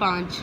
5,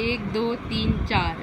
1, 2, 3, 4,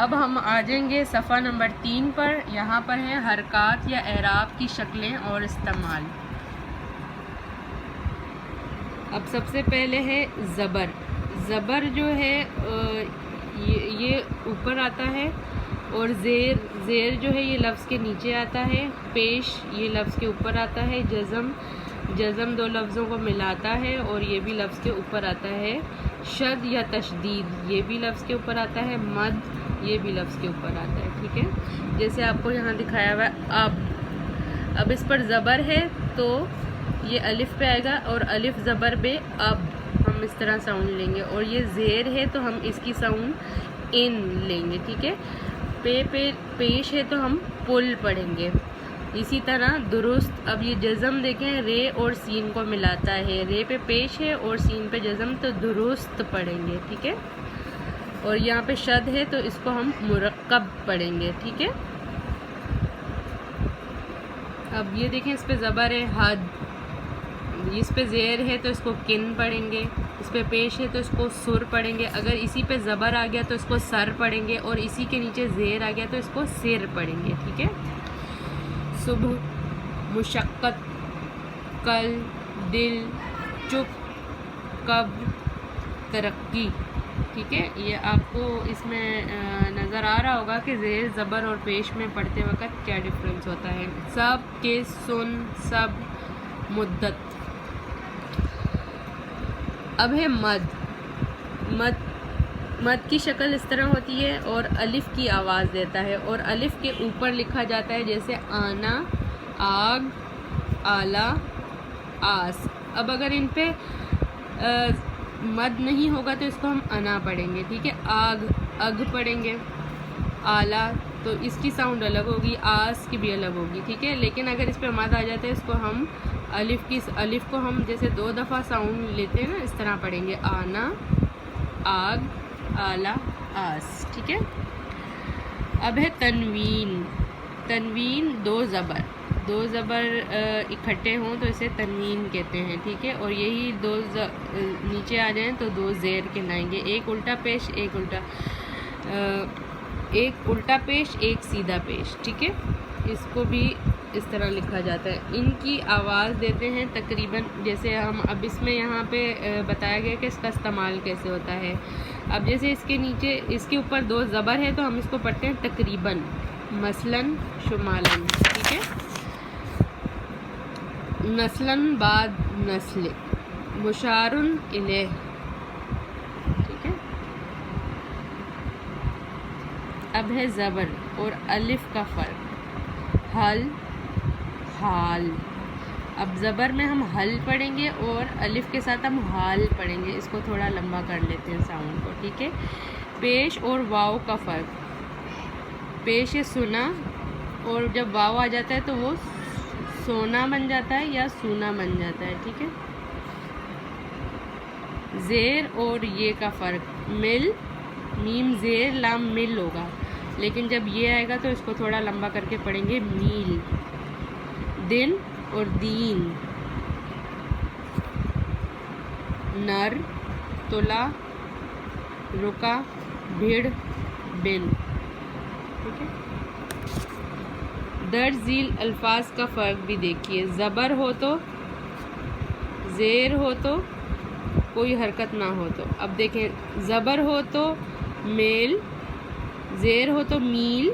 اب ہم آ جائیں گے صفحہ نمبر 3 پر. یہاں پر ہیں حرکات یا اعراب کی شکلیں اور استعمال. اب سب سے پہلے ہے زبر. زبر جو ہے یہ اوپر آتا ہے، اور زیر جو ہے یہ لفظ کے نیچے آتا ہے. پیش یہ لفظ کے اوپر آتا ہے. جزم دو لفظوں کو ملاتا ہے اور یہ بھی لفظ کے اوپر آتا ہے. شد یا تشدید یہ بھی لفظ کے اوپر آتا ہے. مد یہ بھی لفظ کے اوپر آتا ہے. ٹھیک ہے، جیسے آپ کو یہاں دکھایا ہوا ہے اب اس پر زبر ہے تو یہ الف پہ آئے گا، اور الف زبر بے اب ہم اس طرح ساؤنڈ لیں گے. اور یہ زیر ہے تو ہم اس کی ساؤنڈ ان لیں گے. ٹھیک ہے، پیش ہے تو ہم پل پڑھیں گے. اسی طرح درست. اب یہ جزم دیکھیں رے اور سین کو ملاتا ہے. رے پہ پیش ہے اور سین پہ جزم، تو درست پڑھیں گے. ٹھیک ہے، اور یہاں پہ شد ہے تو اس کو ہم مرکب پڑھیں گے. ٹھیک ہے، اب یہ دیکھیں اس پہ زبر ہے حد، اس پہ زیر ہے تو اس کو کن پڑھیں گے. اس پہ پیش ہے تو اس کو سر پڑھیں گے. اگر اسی پہ زبر آ گیا تو اس کو سر پڑھیں گے، اور اسی کے نیچے زیر آ گیا تو اس کو سر پڑھیں گے. ٹھیک ہے، صبح، مشقت، کل، دل، چپ، قبر، ترقی. ٹھیک ہے، یہ آپ کو اس میں نظر آ رہا ہوگا کہ زیر زبر اور پیش میں پڑھتے وقت کیا ڈفرینس ہوتا ہے. سب کے، سن، سب، مدت. اب ہے مد کی شکل اس طرح ہوتی ہے، اور الف کی آواز دیتا ہے، اور الف کے اوپر لکھا جاتا ہے، جیسے آنا، آگ، آلہ، آس. اب اگر ان پہ مد نہیں ہوگا تو اس کو ہم انا پڑھیں گے. ٹھیک ہے، آگ، اگ پڑھیں گے. آلہ تو اس کی ساؤنڈ الگ ہوگی، آس کی بھی الگ ہوگی. ٹھیک ہے، لیکن اگر اس پہ مد آ جاتا ہے اس کو ہم الف کو ہم جیسے 2 دفعہ ساؤنڈ لیتے ہیں نا، اس طرح پڑھیں گے. آنا، آگ، آلہ، آس. ٹھیک ہے، اب ہے تنوین. تنوین دو زبر اکٹھے ہوں تو اسے تنوین کہتے ہیں. ٹھیک ہے، اور یہی نیچے آ جائیں تو 2 زیر کے لائیں گے. ایک الٹا پیش، ایک الٹا پیش، ایک سیدھا پیش. ٹھیک ہے، اس کو بھی اس طرح لکھا جاتا ہے. ان کی آواز دیتے ہیں تقریباً، جیسے ہم اب اس میں یہاں پہ بتایا گیا کہ اس کا استعمال کیسے ہوتا ہے. اب جیسے اس کے نیچے، اس کے اوپر 2 زبر ہے تو ہم اس کو پڑھتے ہیں تقریباً. مثلاً، شمالاً. ٹھیک ہے، نسلاً بعد نسل، مشارن الیہ. ٹھیک ہے، اب ہے زبر اور الف کا فرق. حل، حال. اب زبر میں ہم حل پڑھیں گے اور الف کے ساتھ ہم حال پڑھیں گے. اس کو تھوڑا لمبا کر لیتے ہیں ساؤنڈ کو. ٹھیک ہے، پیش اور واو کا فرق. پیش ہے سنا، اور جب واو آ جاتا ہے تو وہ سونا بن جاتا ہے یا سونا بن جاتا ہے. ٹھیک ہے، زیر اور یہ کا فرق. مل، میم زیر لام مل ہوگا، لیکن جب یہ آئے گا تو اس کو تھوڑا لمبا کر کے پڑھیں گے میل. دن اور دین. نر، تلا، رکا، بھیڑ، بن. ٹھیک ہے، درج ذیل الفاظ کا فرق بھی دیکھیے. زبر ہو تو، زیر ہو تو، کوئی حرکت نہ ہو تو. اب دیکھیں، زبر ہو تو میل، زیر ہو تو میل،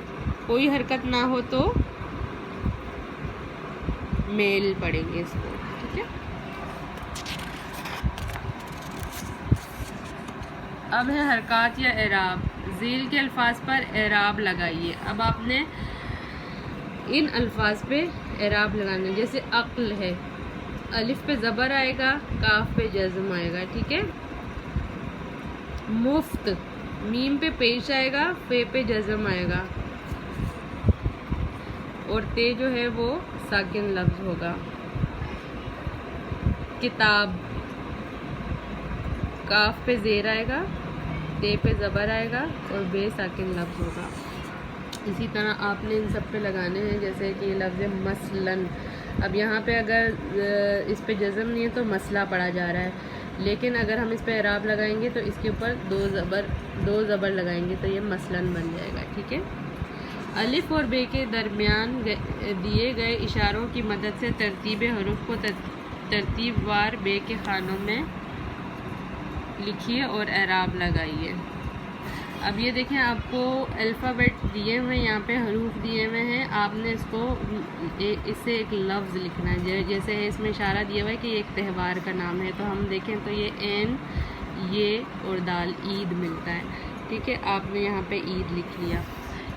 کوئی حرکت نہ ہو تو میل پڑھیں گے اس کو. ٹھیک ہے، اب ہے حرکات یا اعراب. ذیل کے الفاظ پر اعراب لگائیے. اب آپ نے ان الفاظ پہ اعراب لگانا ہے. جیسے عقل ہے، الف پہ زبر آئے گا، کاف پہ جزم آئے گا. ٹھیک ہے، مفت، میم پہ پیش آئے گا، فے پہ جزم آئے گا، اور تے جو ہے وہ ساکن لفظ ہوگا. کتاب، کاف پہ زیر آئے گا، تے پہ زبر آئے گا، اور بے ساکن لفظ ہوگا. اسی طرح آپ نے ان سب پہ لگانے ہیں. جیسے کہ لفظ مثلاً، اب یہاں پہ اگر اس پہ جزم نہیں ہے تو مسئلہ پڑھا جا رہا ہے. لیکن اگر ہم اس پہ اعراب لگائیں گے تو اس کے اوپر دو زبر لگائیں گے تو یہ مثلاً بن جائے گا، ٹھیک ہے۔ الف اور بے کے درمیان دیے گئے اشاروں کی مدد سے ترتیب حروف کو ترتیب وار بے کے خانوں میں لکھیے اور اعراب لگائیے۔ اب یہ دیکھیں آپ کو الفابیٹ دیے ہوئے، یہاں پہ حروف دیے ہوئے ہیں، آپ نے اس کو اس سے ایک لفظ لکھنا ہے، جیسے اس میں اشارہ دیا ہوا ہے کہ یہ ایک تہوار کا نام ہے، تو ہم دیکھیں تو یہ عین، یہ اور دال، عید ملتا ہے، ٹھیک ہے۔ آپ نے یہاں پہ عید لکھ لیا۔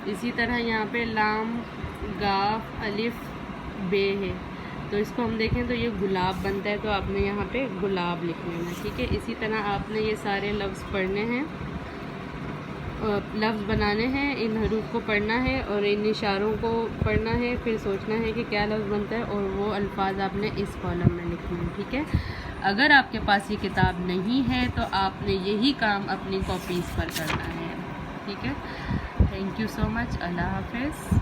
اسی طرح یہاں پہ لام، گاف، الف، بے ہے، تو اس کو ہم دیکھیں تو یہ گلاب بنتا ہے، تو آپ نے یہاں پہ گلاب لکھ لینا، ٹھیک ہے۔ اسی طرح آپ نے یہ سارے لفظ پڑھنے ہیں، لفظ بنانے ہیں، ان حروف کو پڑھنا ہے اور ان اشاروں کو پڑھنا ہے، پھر سوچنا ہے کہ کیا لفظ بنتا ہے اور وہ الفاظ آپ نے اس کالم میں لکھنے ہیں، ٹھیک ہے۔ اگر آپ کے پاس یہ کتاب نہیں ہے تو آپ نے یہی کام اپنی کاپیز پر کرنا ہے، ٹھیک ہے۔ تھینک یو سو مچ، اللہ حافظ۔